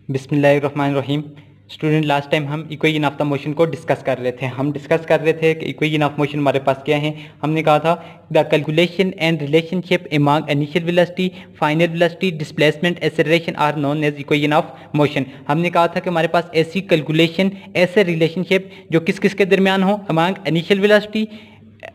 बिस्मिल्लाहिर्रहमानिर्रहीम। Student, last time हम equation of the motion को डिस्कस कर रहे थे। हम डिस्कस कर रहे थे कि इक्वेशन ऑफ मोशन हमारे पास क्या है। हमने कहा था the calculation and relationship among initial velocity, final velocity, displacement, acceleration are known as equation of motion. हमने कहा था कि हमारे पास ऐसी कैलकुलेशन, ऐसे रिलेशनशिप जो किस किस के दरमियान हो, अमंग इनिशियल वेलोसिटी,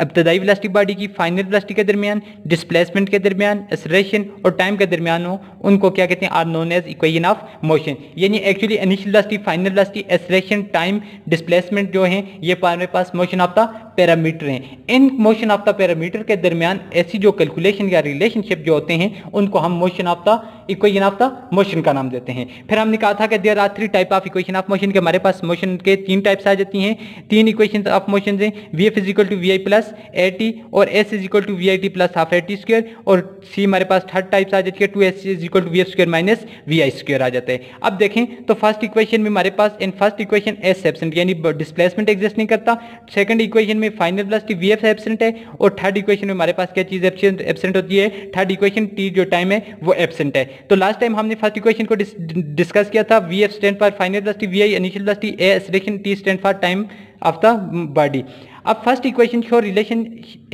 इब्तदाई वेलोसिटी बॉडी की, फाइनल वेलोसिटी के दरमियान, डिस्प्लेसमेंट के दरमियान, एक्सेलरेशन और टाइम के दरमियान हो, उनको क्या कहते हैं, are known as equation of motion. यानी actually initial velocity, final velocity, acceleration, time, displacement जो है ये हमारे पास मोशन ऑफ द पैरामीटर हैं। इन मोशन ऑफ द पैरामीटर के दरमियान ऐसी जो कैलकुलेशन या रिलेशनशिप जो होते हैं उनको हम motion of the equation of the motion का नाम देते हैं। फिर हमने कहा था कि there are 3 type of equation of motion के हमारे पास मोशन के 3 टाइप्स आ जाती हैं। 3 इक्वेशन ऑफ मोशन हैं, Vf is equal to V I plus A T और S is equal to V I T plus half A T square, और सी हमारे पास थर्ड टाइप्स आ जाती है 2s is equal to V F square minus V I square आ जाता है। अब देखें तो फर्स्ट इक्वेशन में हमारे पास in first equation S absent यानी डिस्प्लेसमेंट एग्जिस्ट नहीं करता। सेकंड इक्वेशन में final velocity V F absent है, और थर्ड इक्वेशन में हमारे पास क्या चीज एब्सेंट होती है, थर्ड इक्वेशन टी जो टाइम है वो एब्सेंट है। तो लास्ट टाइम हमने फर्स्ट इक्वेशन को डिस्कस किया था, V F stand for final velocity, V I initial velocity, A acceleration, T stand for time of the body. अब first equation show relation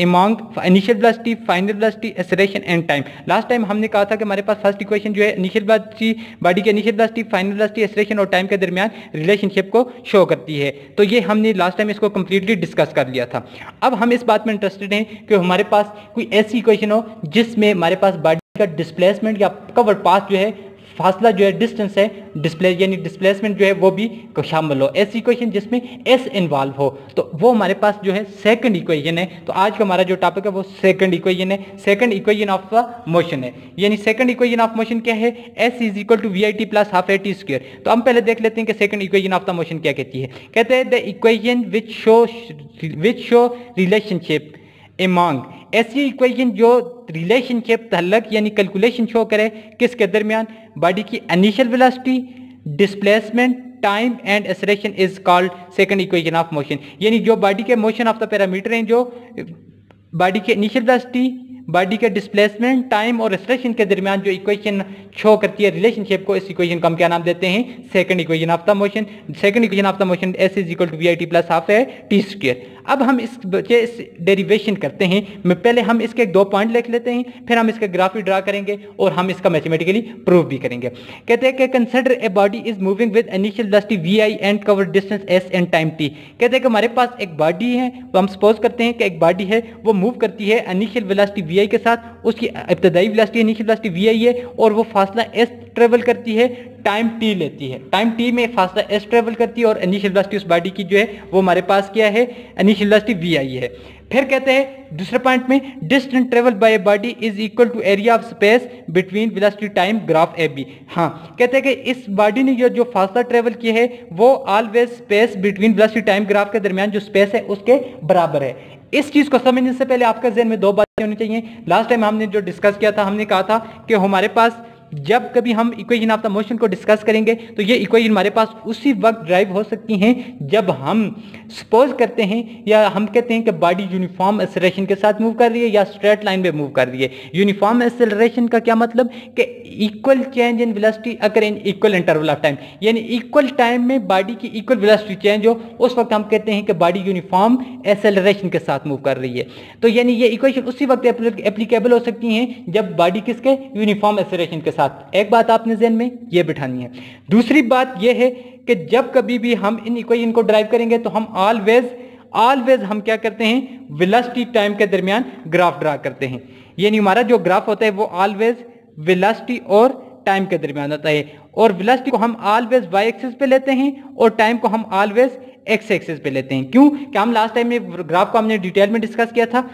among initial velocity, final velocity, acceleration and time. Last time हमने कहा था कि हमारे पास first equation जो है initial velocity, body के initial velocity, final velocity, acceleration और टाइम के दरमियान रिलेशनशिप को शो करती है। तो ये हमने लास्ट टाइम इसको कंप्लीटली डिस्कस कर लिया था। अब हम इस बात में इंटरेस्टेड हैं कि हमारे पास कोई ऐसी इक्वेशन हो जिसमें हमारे पास बॉडी का डिस्प्लेसमेंट या कवर पाथ जो है, फासला जो है, डिस्टेंस है, यानी डिस्प्लेसमेंट जो है वो भी शामिल हो। ऐसी इक्वेशन जिसमें एस इन्वॉल्व हो, तो वो हमारे पास जो है सेकंड इक्वेशन है। तो आज का हमारा जो टॉपिक है वो सेकंड इक्वेशन है, second equation of the motion है। यानी सेकंड इक्वेशन ऑफ मोशन क्या है, S is equal to V I T plus half A T square. तो हम पहले देख लेते हैं कि second equation of the motion क्या कहती है। कहते हैं the equation which show relationship among, ऐसी इक्वेशन जो रिलेशनशिप तहल्लक यानी कैलकुलेशन शो करे किसके दरमियान, बॉडी की initial velocity, displacement, time and acceleration is called second equation of motion. यानी जो बॉडी के मोशन ऑफ द पैरामीटर हैं, जो बॉडी के इनिशियल वेलोसिटी, बॉडी के डिस्प्लेसमेंट, टाइम और एक्सेलरेशन के दरमियान जो इक्वेशन शो करती है रिलेशनशिप को, इस इक्वेशन को हम क्या नाम देते हैं, second equation of the motion. Second equation of the motion S is equal to V I T plus half A T square. अब हम इस डेरिवेशन करते हैं। मैं पहले हम इसके 2 पॉइंट लिख लेते हैं, फिर हम इसका ग्राफ भी ड्रा करेंगे और हम इसका मैथमेटिकली प्रूव भी करेंगे। कहते हैं कि consider a body is moving with initial velocity V I and cover distance S and time T. कहते हैं कि हमारे पास एक बॉडी है, तो हम सपोज करते हैं कि एक बॉडी है वो मूव करती है इनिशियल वेलोसिटी वी आई के साथ, उसकी इब्तदाई वेलोसिटी इनिशियल वेलोसिटी वी आई है और वो फासला एस ट्रेवल करती है, टाइम टी लेती है, टाइम टी में फासला एस ट्रेवल करती है और इनिशियल वेलोसिटी उस बॉडी की जो है वो हमारे पास क्या है, इनिशियल वेलोसिटी वी आई है। फिर कहते हैं दूसरे पॉइंट में distance travel by a body is equal to area of space between velocity time graph A B. हाँ, कहते हैं कि इस बॉडी ने जो फासला ट्रेवल किया है वो always space between velocity time graph के दरमियान जो स्पेस है उसके बराबर है। इस चीज को समझने से पहले आपके ज़हन में 2 बातें होनी चाहिए। लास्ट टाइम हमने जो डिस्कस किया था, हमने कहा था कि हमारे पास जब कभी हम इक्वेशन ऑफ द मोशन को डिस्कस करेंगे तो ये इक्वेशन हमारे पास उसी वक्त ड्राइव हो सकती हैं जब हम सपोज करते हैं या हम कहते हैं कि बॉडी यूनिफॉर्म एक्सेलरेशन के साथ मूव कर रही है या स्ट्रेट लाइन में मूव कर रही है। यूनिफॉर्म एक्सेलरेशन का क्या मतलब कि equal change in velocity occur in equal interval of time, यानी इक्वल टाइम में बॉडी की इक्वल वेलोसिटी चेंज हो, उस वक्त हम कहते हैं कि बॉडी यूनिफॉर्म एक्सेलरेशन के साथ मूव कर रही है। तो यानी ये इक्वेशन उसी वक्त एप्लीकेबल हो सकती हैं जब बॉडी किसके, यूनिफॉर्म एक्सेलरेशन के साथ। एक बात आपने ज़हन में ये बिठानी है। दूसरी बात ये है कि जब कभी भी हम इन इक्वेशन को ड्राइव करेंगे तो हम ऑलवेज हम क्या करते हैं, वेलोसिटी टाइम के दरमियान ग्राफ ड्रा करते हैं। यानी हमारा जो ग्राफ होता है वो ऑलवेज वेलोसिटी और टाइम के दरमियान होता है, और वेलोसिटी को हम ऑलवेज वाई एक्सिस पे लेते हैं और टाइम को हम ऑलवेज एक्स एक्सिस पे लेते हैं। क्यों कि हम लास्ट टाइम में ग्राफ को हमने डिटेल में डिस्कस किया था।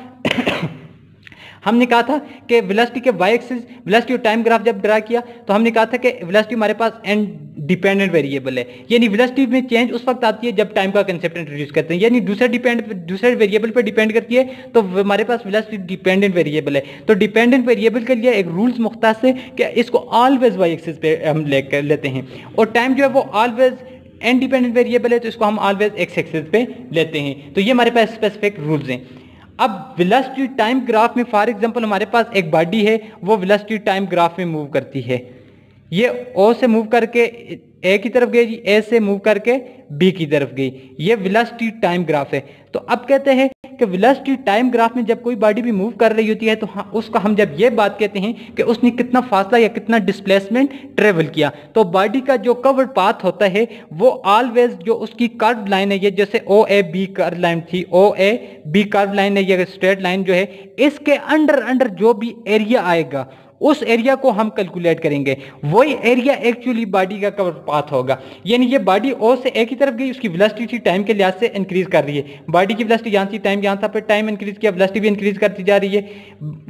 हमने कहा था कि वेलोसिटी के वाई एक्सिस, वेलोसिटी और टाइम ग्राफ जब ड्रा किया तो हमने कहा था कि वेलोसिटी हमारे पास एंड डिपेंडेंट वेरिएबल है, यानी वेलोसिटी में चेंज उस वक्त आती है जब टाइम का कंसेप्ट इंट्रोड्यूस करते हैं, यानी दूसरे वेरिएबल पर डिपेंड करती है, तो हमारे पास वेलोसिटी डिपेंडेंट वेरिएबल है। तो डिपेंडेंट वेरिएबल के लिए एक रूल्स मुख्तास है कि इसको ऑलवेज वाई एक्सिस पे हम लेते हैं, और टाइम जो है वो ऑलवेज इंडिपेंडेंट वेरिएबल है तो इसको हम ऑलवेज एक्स एक्सिस पे लेते हैं। तो ये हमारे पास स्पेसिफिक रूल्स हैं। अब वेलोसिटी टाइम ग्राफ में फॉर एग्जांपल हमारे पास एक बॉडी है, वो वेलोसिटी टाइम ग्राफ में मूव करती है, ये ओ से मूव करके ए की तरफ गई, ए से मूव करके बी की तरफ गई। ये वेलोसिटी टाइम ग्राफ है। तो अब कहते हैं कि वेलोसिटी टाइम ग्राफ में जब कोई बॉडी भी मूव कर रही होती है तो उसका हम जब ये बात कहते हैं कि उसने कितना फासला या कितना डिस्प्लेसमेंट ट्रेवल किया, तो बॉडी का जो कवर्ड पाथ होता है वो ऑलवेज जो उसकी कर्व लाइन है, ये जैसे ओ ए बी कर्व लाइन थी, O A B curve line है, ये स्ट्रेट लाइन जो है, इसके अंडर जो भी एरिया आएगा उस एरिया को हम कैलकुलेट करेंगे, वही एरिया एक्चुअली बॉडी का कवर पाथ होगा। यानी ये बॉडी ओ से ए की तरफ गई, उसकी वेलोसिटी टाइम के लिहाज से इंक्रीज कर रही है। बॉडी की वेलोसिटी यहाँ थी, टाइम यहाँ था, फिर टाइम इंक्रीज किया, वेलोसिटी भी इंक्रीज करती जा रही है,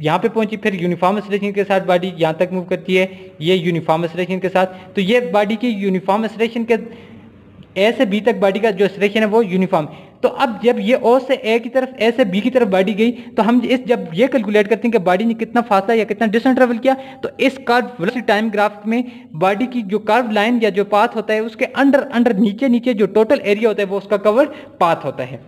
यहाँ पे पहुंची, फिर यूनिफॉर्म एक्सेलरेशन के साथ बॉडी यहाँ तक मूव करती है, ये यूनिफॉर्म एक्सेलरेशन के साथ। तो ये बॉडी की यूनिफॉर्म एक्सेलरेशन के ए से बी तक बॉडी का जो एक्सेलरेशन है वो यूनिफॉर्म। तो अब जब ये ओ से ए की तरफ, ए से बी की तरफ बॉडी गई, तो हम इस जब ये कैलकुलेट करते हैं कि बॉडी ने कितना फासला या कितना डिस्टेंस ट्रेवल किया, तो इस कर्व वेलोसिटी टाइम ग्राफ में बॉडी की जो कर्व लाइन या जो पाथ होता है उसके अंडर नीचे जो टोटल एरिया होता है वो उसका कवर पाथ होता है।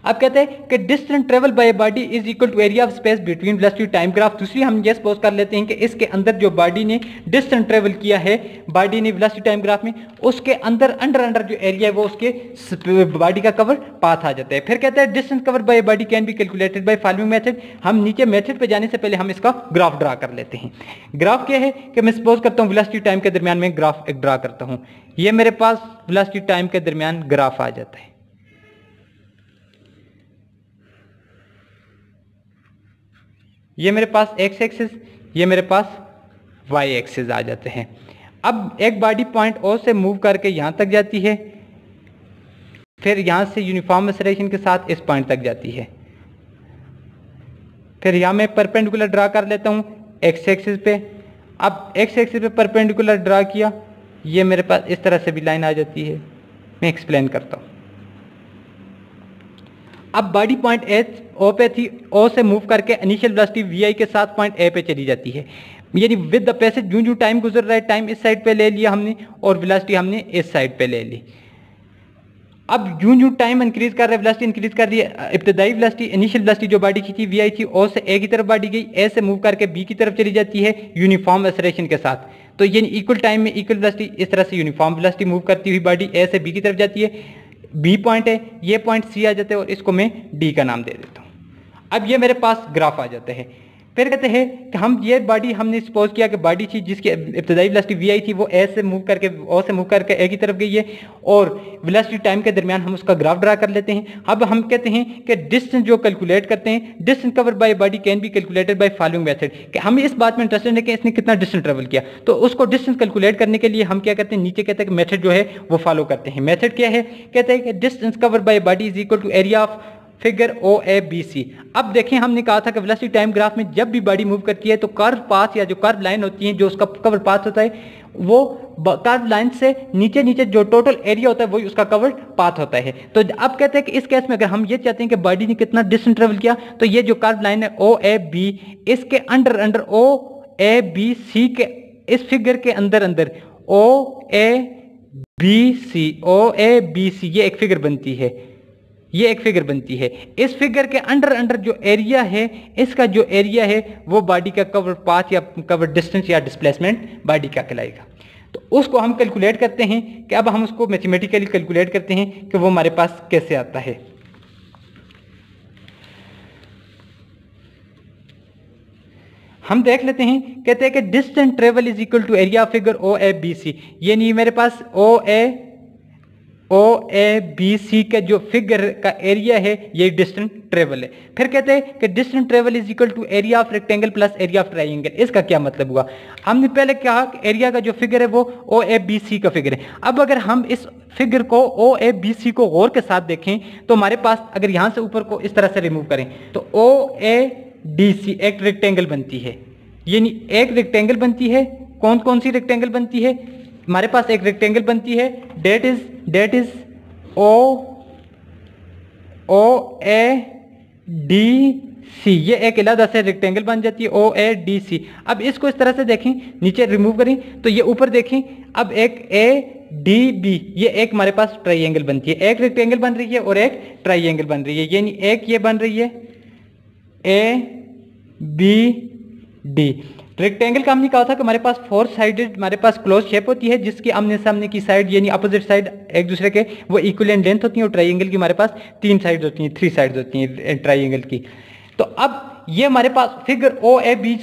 अब कहते हैं कि distance travel by body is equal to area of space between velocity time graph. दूसरी हम ये सपोज कर लेते हैं कि इसके अंदर जो बॉडी ने डिस्टेंस ट्रेवल किया है, बॉडी ने वेलोसिटी टाइम ग्राफ में, उसके अंदर जो एरिया है वो उसके बॉडी का कवर पाथ आ जाता है। फिर कहते हैं distance cover by body can be calculated by following method. हम नीचे मेथड पे जाने से पहले हम इसका ग्राफ ड्रा कर लेते हैं। ग्राफ क्या है कि मैं सपोज करता हूँ वेलोसिटी टाइम के दरमियान में ग्राफ एक ड्रा करता हूँ। ये मेरे पास वेलोसिटी टाइम के दरमियान ग्राफ आ जाता है। ये मेरे पास एक्स एक्सिस, ये मेरे पास वाई एक्सिस आ जाते हैं। अब एक बॉडी पॉइंट ओ से मूव करके यहाँ तक जाती है, फिर यहाँ से यूनिफॉर्म एक्सेलरेशन के साथ इस पॉइंट तक जाती है। फिर यहाँ मैं परपेंडिकुलर ड्रा कर लेता हूँ एक्स एक्सिस पे। अब एक्स एक्सिस पे परपेंडिकुलर ड्रा किया, ये मेरे पास इस तरह से भी लाइन आ जाती है। मैं एक्सप्लेन करता हूँ। अब बॉडी पॉइंट एच ओ पे थी, ओ से मूव करके इनिशियल वेलोसिटी वी आई के साथ पॉइंट ए पे चली जाती है। यानी विद द पैसेज जो टाइम गुजर रहा है, टाइम इस साइड पे ले लिया हमने और वेलोसिटी हमने इस साइड पे ले ली। अब जो टाइम इंक्रीज कर रहा है, वेलोसिटी इंक्रीज कर रही है। इब्तदाई वेलोसिटी, इनिशियल वेलोसिटी जो बॉडी की थी वी आई थी, ओ से ए की तरफ बॉडी गई, ए से मूव करके बी की तरफ चली जाती है यूनिफॉर्म एक्सेलरेशन के साथ। तो ये इक्वल टाइम में इक्वल वेलोसिटी, इस तरह से यूनिफॉर्म वेलोसिटी मूव करती हुई बॉडी ए से बी की तरफ जाती है। बी पॉइंट है, ये पॉइंट सी आ जाते हैं और इसको मैं डी का नाम दे देता हूँ। अब ये मेरे पास ग्राफ आ जाते हैं। फिर कहते हैं कि हम ये बॉडी हमने सपोज किया कि बॉडी थी जिसकी इब्तदाई वेलोसिटी वी आई थी, वो ए से मूव करके, ओ से मूव करके ए की तरफ गई है और वेलोसिटी टाइम के दरमियान हम उसका ग्राफ ड्रा कर लेते हैं। अब हम कहते हैं कि डिस्टेंस जो कैलकुलेट करते हैं, distance cover by body can be calculated by following method. कि हम इस बात में इंटरेस्टेड है कि इसने कितना डिस्टेंस ट्रेवल किया, तो उसको डिस्टेंस कैलकुलेट करने के लिए हम क्या करते हैं, नीचे कहते हैं कि मेथड जो है वो फॉलो करते हैं। मेथड क्या है, कहते हैं कि distance cover by body is equal to area of figure O A B C. अब देखें, हमने कहा था कि वेलोसिटी टाइम ग्राफ में जब भी बॉडी मूव करती है तो कर्व पाथ या जो कर्व लाइन होती है, जो उसका कवर पाथ होता है, वो कर्व लाइन से नीचे जो टोटल एरिया होता है वही उसका कवर पाथ होता है। तो अब कहते हैं कि इस केस में अगर हम ये चाहते हैं कि बॉडी ने कितना डिस्टेंस ट्रेवल किया, तो ये जो कर्व लाइन है ओ ए बी, इसके under O A B C के इस फिगर के अंदर ओ A B C, O A B C ये एक फिगर बनती है, ये एक फिगर बनती है। इस फिगर के अंडर जो एरिया है, इसका जो एरिया है वो बॉडी का कवर पाथ या कवर डिस्टेंस या डिस्प्लेसमेंट बॉडी का कहलाएगा। तो उसको हम कैलकुलेट करते हैं कि अब हम उसको मैथमेटिकली कैलकुलेट करते हैं कि वो हमारे पास कैसे आता है। हम देख लेते हैं, कहते हैं कि distance travel is equal to area figure O A B C. ये नहीं, मेरे पास ओ ए बी सी का जो फिगर का एरिया है ये डिस्टेंस ट्रेवल है। फिर कहते हैं कि distance travel is equal to area of rectangle plus area of triangle. इसका क्या मतलब हुआ, हमने पहले कहा कि एरिया का जो फिगर है वो ओ ए बी सी का फिगर है। अब अगर हम इस फिगर को ओ ए बी सी को गौर के साथ देखें तो हमारे पास अगर यहां से ऊपर को इस तरह से रिमूव करें तो ओ ए डी सी एक रेक्टेंगल बनती है। यानी एक रेक्टेंगल बनती है। कौन सी रेक्टेंगल बनती है, हमारे पास एक रेक्टेंगल बनती है, that is O A D C. ये एक अलग से रेक्टेंगल बन जाती है ओ ए डी सी। अब इसको इस तरह से देखें, नीचे रिमूव करें तो ये ऊपर देखें, अब एक ए डी बी, ये एक हमारे पास ट्राइंगल बनती है। एक रेक्टेंगल बन रही है और एक ट्राइंगल बन रही है। यानी एक ये बन रही है ए बी डी। रेक्टेंगल का हमने कहा था कि हमारे पास 4 साइडेड हमारे पास क्लोज शेप होती है जिसकी आमने सामने की साइड यानी अपोजिट साइड एक दूसरे के वो इक्विवेलेंट लेंथ होती है, और ट्राइंगल की हमारे पास 3 साइड होती हैं, 3 साइड होती हैं ट्राइंगल की। तो अब ये हमारे पास फिगर ओ ए बी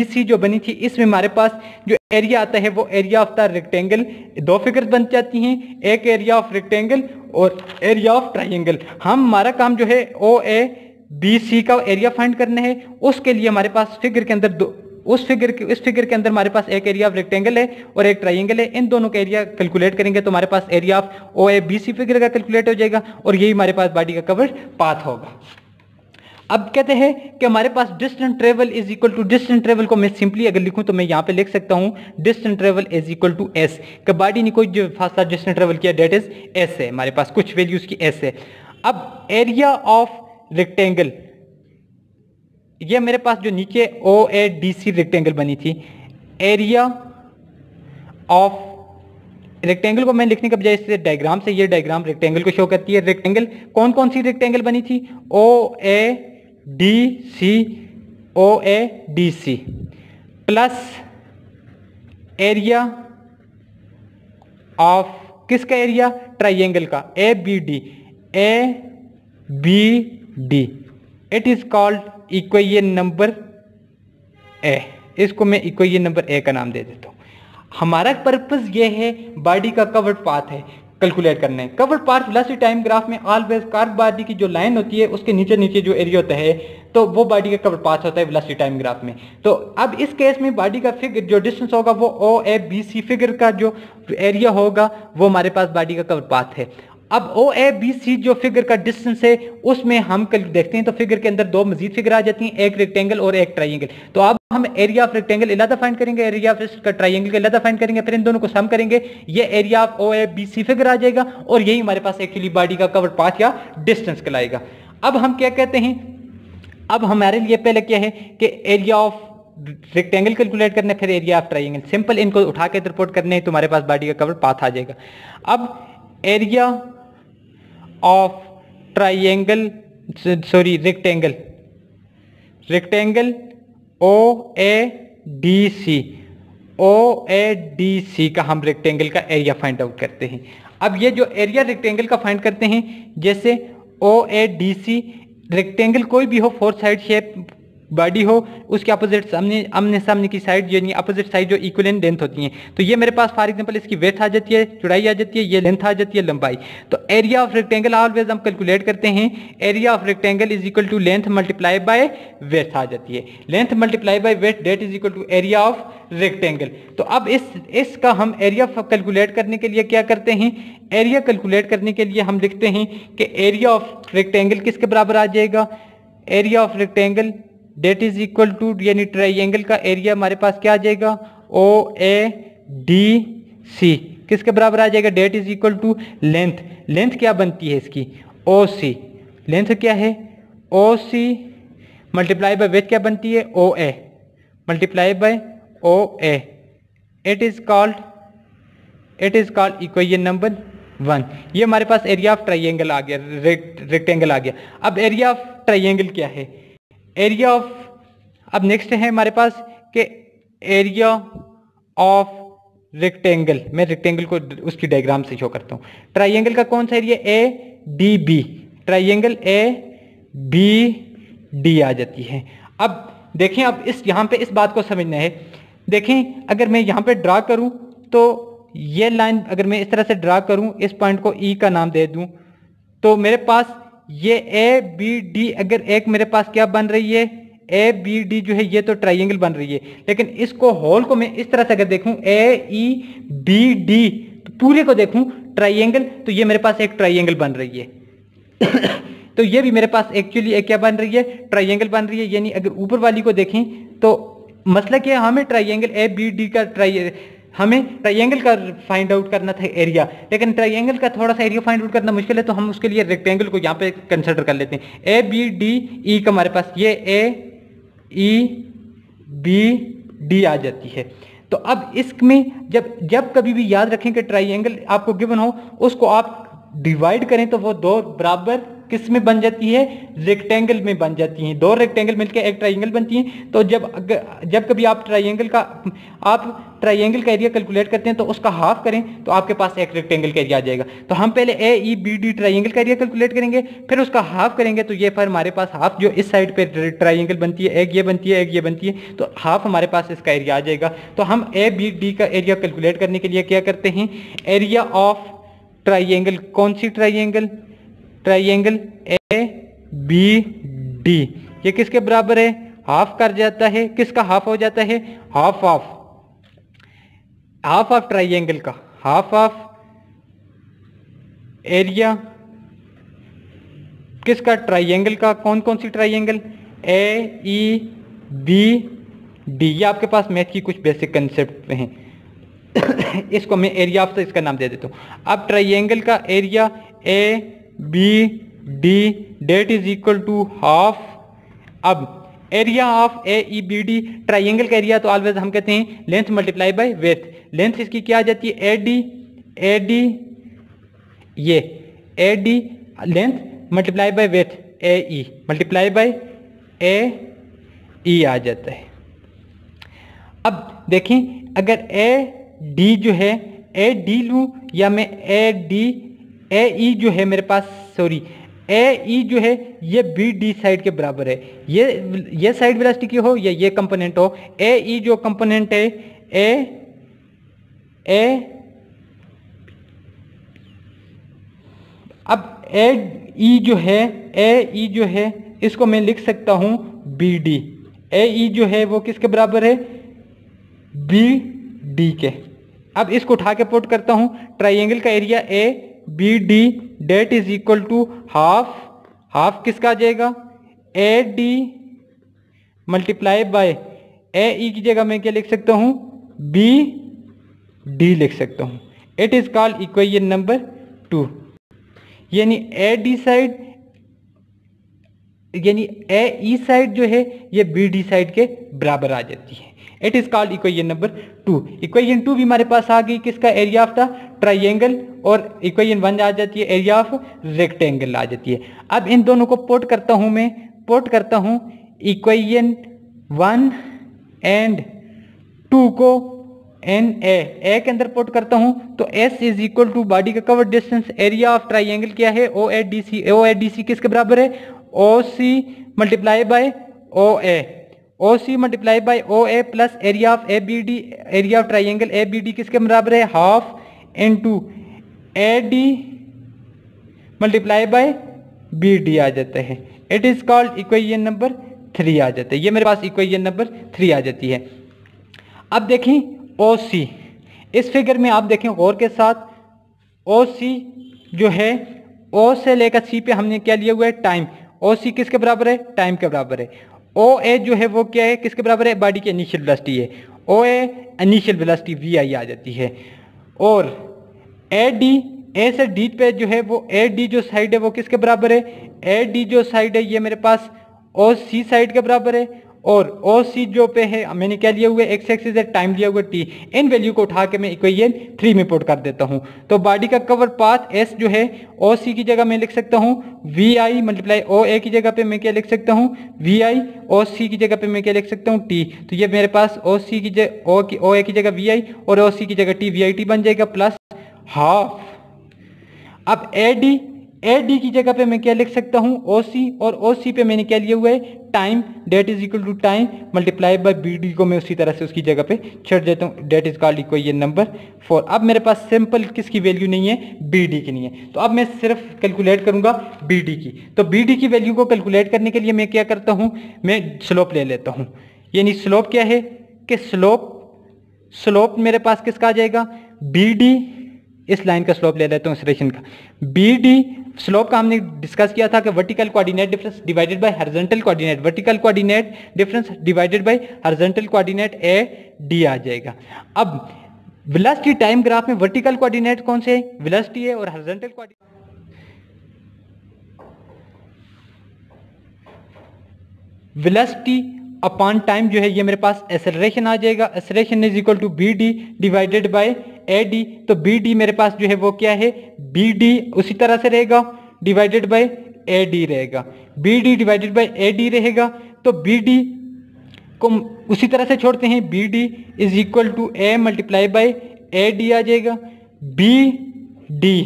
सी जो बनी थी, इसमें हमारे पास जो एरिया आता है वो area of the rectangle, 2 figure बन जाती हैं, एक एरिया ऑफ रेक्टेंगल और एरिया ऑफ ट्राइंगल। हमारा काम जो है ओ ए बी सी का एरिया फाइंड करना है। उसके लिए हमारे पास फिगर के अंदर इस फिगर के अंदर हमारे पास एक एरिया ऑफ रेक्टेंगल है और एक ट्राइंगल है। इन दोनों का एरिया कैलकुलेट करेंगे तो हमारे पास area of O A B C figure का कैलकुलेट हो जाएगा और यही हमारे पास बॉडी का कवर्ड पाथ होगा। अब कहते हैं कि हमारे पास distance travel is equal to, distance travel को मैं सिंपली अगर लिखूं तो मैं यहां पे लिख सकता हूं distance travel is equal to S, कि बॉडी ने कोई जो फासला डिस्टेंस ट्रेवल किया डेट इज एस है, हमारे पास कुछ वैल्यूज की एस है। अब एरिया ऑफ रेक्टेंगल, ये मेरे पास जो नीचे ओ ए डी सी रेक्टेंगल बनी थी, एरिया ऑफ रेक्टेंगल को मैं लिखने के बजाय इससे डायग्राम से, ये डायग्राम रेक्टेंगल को शो करती है। रेक्टेंगल कौन कौन सी रेक्टेंगल बनी थी, O A D C, O A D C plus area of किसका एरिया, ट्राइंगल का, A B D, A B D, it is called equation number A. इसको मैं इक्वेशन नंबर ए का नाम दे देता हूं। हमारा पर्पस ये है बॉडी का कवर्ड पाथ है कैलकुलेट करना है। Covered path velocity time graph में ऑलवेज कर्व बॉडी की जो लाइन होती है उसके नीचे नीचे जो एरिया होता है तो वो बॉडी का कवर्ड पाथ होता है वेलोसिटी टाइम ग्राफ में। तो अब इस केस में बॉडी का फिगर जो डिस्टेंस होगा वो ओ ए बी सी फिगर का जो एरिया होगा वो हमारे पास बॉडी का कवर्ड पाथ है। अब ओ ए बी सी जो फिगर का डिस्टेंस है उसमें हम कल देखते हैं तो फिगर के अंदर 2 मजीद फिगर आ जाती हैं, एक रेक्टेंगल और एक ट्राइंगल। तो अब हम एरिया ऑफ रेक्टेंगल अलग फाइंड करेंगे, एरिया ऑफ ट्राइंगल का अलग फाइंड करेंगे, फिर इन दोनों को सम करेंगे, ये area of O A B C figure आ जाएगा और यही हमारे पास एक्चुअली बॉडी का कवर्ड पाथ या डिस्टेंस कहलाएगा। अब हम क्या कहते हैं, अब हमारे लिए पहले क्या है कि एरिया ऑफ रेक्टेंगल कैलकुलेट करना है, फिर एरिया ऑफ ट्राइंगल, सिंपल इनको उठा के रिपोर्ट करने हैं तो हमारे पास बॉडी का कवर्ड पाथ आ जाएगा। अब area of triangle sorry rectangle, rectangle O A D C, O A D C का हम रेक्टेंगल का एरिया फाइंड आउट करते हैं। अब ये जो एरिया रेक्टेंगल का फाइंड करते हैं, जैसे ओ ए डी सी रेक्टेंगल कोई भी हो, 4 साइड शेप बॉडी हो, उसके अपोजिट आमने सामने की साइड यानी अपोजिट साइड जो इक्विवेलेंट लेंथ होती हैं, तो ये मेरे पास फॉर एग्जांपल इसकी विड्थ आ जाती है, चौड़ाई आ जाती है, ये लेंथ आ जाती है, लंबाई। तो एरिया ऑफ रेक्टेंगल ऑलवेज हम कैलकुलेट करते हैं, area of rectangle is equal to length multiply by width आ जाती है, length multiply by width that is equal to area of rectangle. तो अब इसका हम एरिया कैलकुलेट करने के लिए क्या करते हैं, एरिया कैलकुलेट करने के लिए हम लिखते हैं कि एरिया ऑफ रेक्टेंगल किसके बराबर आ जाएगा, area of rectangle that is equal to यानी ट्राइंगल का एरिया हमारे पास क्या आ जाएगा, ओ ए डी सी किसके बराबर आ जाएगा, that is equal to length, length क्या बनती है इसकी, ओ सी, लेंथ क्या है O C multiply by width क्या बनती है, O A multiply by O A, it is called equation number 1। ये हमारे पास एरिया ऑफ ट्राइंगल आ गया, रेक्टेंगल आ गया। अब एरिया ऑफ ट्राइंगल क्या है, एरिया ऑफ, अब नेक्स्ट है हमारे पास कि एरिया ऑफ रेक्टेंगल, मैं रेक्टेंगल को उसकी डायग्राम से शो करता हूं। ट्राइंगल का कौन सा एरिया, A D B, triangle A B D आ जाती है। अब देखें, अब यहां पे इस बात को समझना है, देखें अगर मैं यहां पे ड्रा करूं तो ये लाइन अगर मैं इस तरह से ड्रा करूं, इस पॉइंट को ई का नाम दे दूं, तो मेरे पास ये ए बी डी अगर एक मेरे पास क्या बन रही है, ए बी डी जो है ये तो ट्राइंगल बन रही है, लेकिन इसको होल को मैं इस तरह से अगर देखूं ए ई बी डी तो पूरे को देखूं ट्राइंगल, तो ये मेरे पास एक ट्राइंगल बन रही है तो ये भी मेरे पास एक्चुअली एक क्या बन रही है, ट्राइंगल बन रही है। यानी अगर ऊपर वाली को देखें तो मसला क्या है, हमें ट्राइंगल ए बी डी का हमें ट्राइंगल का फाइंड आउट करना था एरिया, लेकिन ट्राइंगल का थोड़ा सा एरिया फाइंड आउट करना मुश्किल है, तो हम उसके लिए रेक्टेंगल को यहाँ पे कंसिडर कर लेते हैं। ए बी डी ई का हमारे पास ये ए ई बी डी आ जाती है। तो अब इसमें जब कभी भी याद रखें कि ट्राइंगल आपको गिवन हो, उसको आप डिवाइड करें तो वो 2 बराबर किस में बन जाती है, रेक्टेंगल में बन जाती हैं। दो रेक्टेंगल मिलकर एक ट्राइंगल बनती हैं। तो जब कभी आप ट्राइंगल का एरिया कैलकुलेट करते हैं तो उसका हाफ करें तो आपके पास एक रेक्टेंगल का एरिया आ जाएगा। तो हम पहले AEBD ट्राइंगल का एरिया कैलकुलेट करेंगे, फिर उसका हाफ करेंगे तो ये पर हमारे पास हाफ जो इस साइड पे ट्राइंगल बनती है, एक ये बनती है, एक ये बनती है, तो हाफ हमारे पास इसका एरिया आ जाएगा। तो हम ABD का एरिया कैलकुलेट करने के लिए क्या करते हैं, एरिया ऑफ ट्राइंगल, कौन सी ट्राइंगल, ट्राइंगल ABD, ये किसके बराबर है, हाफ कर जाता है, किसका हाफ हो जाता है, हाफ ऑफ ट्राइंगल का, हाफ ऑफ एरिया किसका, ट्राइंगल का, कौन कौन सी ट्राइंगल, AEBD। ये आपके पास मैथ की कुछ बेसिक कंसेप्ट हैं। इसको मैं एरिया ऑफ, इसका नाम दे देता हूं। अब ट्राइंगल का area ABD that is equal to half. अब एरिया ऑफ AEBD, ट्राइंगल का एरिया तो ऑलवेज हम कहते हैं length multiply by width. Length इसकी क्या आ जाती है, AD, ये AD length multiply by width, AE multiply by AE आ जाता है। अब देखें, अगर AD जो है, AD लूं या मैं AE जो है मेरे पास, सॉरी AE जो है ये BD साइड के बराबर है। ये साइड वेलोसिटी की हो या ये कंपोनेंट हो, AE जो कंपोनेंट है अब AE जो है इसको मैं लिख सकता हूं BD। AE जो है वो किसके बराबर है, BD के। अब इसको उठा के पुट करता हूं, ट्राइंगल का area ABD that is equal to half किसका आ जाएगा, AD मल्टीप्लाई बाय AE की जगह मैं क्या लिख सकता हूं, BD लिख सकता हूं। It is called equation number 2। यानी AD साइड, यानी AE साइड जो है ये BD साइड के बराबर आ जाती है। It is called equation number 2। Equation 2 भी हमारे पास आ गई, किसका, एरिया ऑफ द ट्राइंगल, और इक्वेशन 1 आ जाती है एरिया ऑफ रेक्टेंगल आ जाती है। अब इन दोनों को पुट करता हूं, मैं पुट करता हूं इक्वेशन 1 एंड 2 को ए के अंदर पुट करता हूं तो S is equal to body का cover distance, area of triangle क्या है, OADC किसके बराबर है, OC multiply by OA, OC multiply by OA plus area of ABD, area of triangle ABD किसके बराबर है, half into AD multiply by BD आ जाता है। It is called equation number 3 आ जाता है। ये मेरे पास इक्वेशन नंबर 3 आ जाती है। अब देखें OC, इस फिगर में आप देखें गौर के साथ, OC जो है O से लेकर C पे हमने क्या लिया हुआ है, टाइम। OC किसके बराबर है, टाइम के बराबर है। OA जो है वो क्या है, किसके बराबर है, बॉडी की इनिशियल वेलोसिटी है। OA इनिशियल वेलोसिटी VI आ जाती है। और AD, A से D पे जो है वो AD जो साइड है वो किसके बराबर है, AD जो साइड है ये मेरे पास OC साइड के बराबर है। और OC जो पे है मैंने क्या लिया हुआ है, एक्स एक्सिस है, टाइम लिया हुआ T। इन वैल्यू को उठा के मैं इक्वेशन 3 में पुट कर देता हूं। तो बॉडी का कवर पाथ S जो है OC की जगह मैं लिख सकता हूं VI मल्टीप्लाई OA की जगह पे मैं क्या लिख सकता हूं VI, OC की जगह पे मैं क्या लिख सकता हूं T। तो ये मेरे पास OA की जगह VI और OC की जगह T VIT बन जाएगा प्लस हाफ। अब AD की जगह पे मैं क्या लिख सकता हूं OC, और OC पे मैंने क्या लिया हुआ है, time, that is equal to time multiply by BD को मैं उसी तरह से उसकी जगह पे छोड़ देता हूं। That is called equation number 4। अब मेरे पास सिंपल किसकी वैल्यू नहीं है, BD की नहीं है, तो अब मैं सिर्फ कैलकुलेट करूंगा BD की। तो BD की वैल्यू को कैलकुलेट करने के लिए मैं क्या करता हूं, मैं स्लोप ले लेता हूं। यानी स्लोप क्या है कि स्लोप मेरे पास किसका आ जाएगा, BD, इस लाइन का स्लोप ले लेता हूं, इस रेशन का BD। स्लोप का हमने डिस्कस किया था कि vertical coordinate difference divided by horizontal coordinate, vertical coordinate difference divided by horizontal coordinate AD आ जाएगा। अब वेलोसिटी टाइम ग्राफ में वर्टिकल कोऑर्डिनेट कौन से है, वेलोसिटी है, और horizontal coordinate velocity upon time जो है ये मेरे पास एक्सेलरेशन आ जाएगा। Acceleration is equal to BD divided by AD। तो BD मेरे पास जो है वो क्या है, BD उसी तरह से रहेगा डिवाइडेड बाय ए डी रहेगा, B D divided by A D रहेगा। तो बी डी को उसी तरह से छोड़ते हैं, B D is equal to A multiply by A D आ जाएगा। B D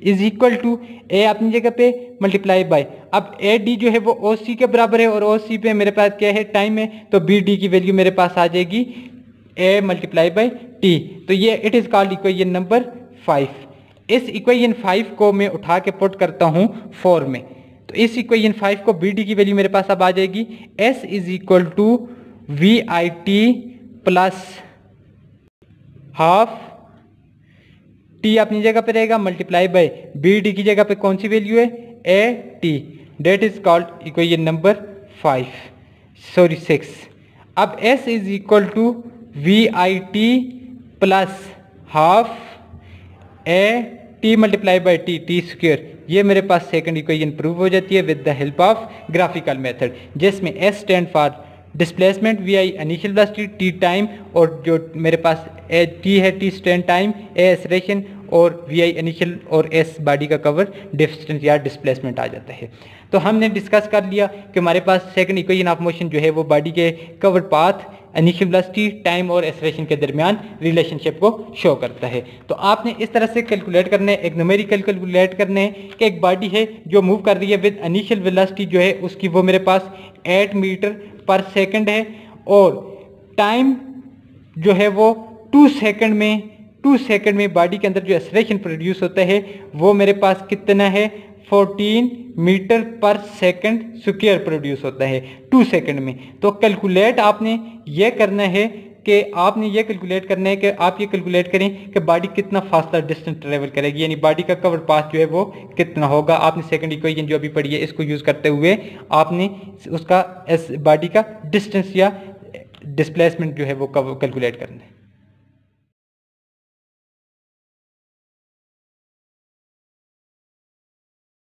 is equal to A अपनी जगह पे मल्टीप्लाई बाई, अब ए डी जो है वो ओ सी के बराबर है और ओ सी पे मेरे पास क्या है, टाइम है, तो बी डी की वैल्यू मेरे पास आ जाएगी ए मल्टीप्लाई बाई टी। तो ये it is called equation number 5। इस इक्वेशन 5 को मैं उठा के पुट करता हूँ 4 में, तो इस इक्वेशन 5 को बी डी की वैल्यू मेरे पास अब आ जाएगी S is equal to V I T plus half T अपनी जगह पे रहेगा मल्टीप्लाई बाय बी डी की जगह पे कौन सी वैल्यू है, A T, that is called equation number 6। अब S is equal to V I T plus half A T multiply by T, T square. ये मेरे पास सेकंड इक्वेशन प्रूव हो जाती है with the help of graphical method, जिसमें S stand for displacement, V I initial velocity, T time, और जो मेरे पास ए टी है T stand time, A acceleration, और वी आई इनिशियल और एस बॉडी का कवर डिस्टेंस या डिस्प्लेसमेंट आ जाता है। तो हमने डिस्कस कर लिया कि हमारे पास सेकंड इक्वेशन ऑफ मोशन जो है वो बॉडी के cover path, initial velocity, time और एक्सेलरेशन के दरमियान रिलेशनशिप को शो करता है। तो आपने इस तरह से कैलकुलेट करना है, एक न्यूमेरिकल कैलकुलेट करने है कि एक बॉडी है जो मूव कर रही है विद इनिशियल वेलोसिटी जो है उसकी वो मेरे पास 8 मीटर पर सेकंड है, और टाइम जो है वो 2 सेकंड में बॉडी के अंदर जो एक्सेलरेशन प्रोड्यूस होता है वो मेरे पास कितना है, 14 मीटर पर सेकंड स्क्वायर प्रोड्यूस होता है 2 सेकंड में। तो कैलकुलेट आपने ये करना है कि आपने ये कैलकुलेट करना है कि आप ये कैलकुलेट करें कि बॉडी कितना फासला डिस्टेंस ट्रेवल करेगी, यानी बॉडी का कवर पाथ जो है वो कितना होगा। आपने सेकंड इक्वेशन जो अभी पढ़ी है इसको यूज़ करते हुए आपने उसका बॉडी का डिस्टेंस या डिस्प्लेसमेंट जो है वो कैलकुलेट करना है।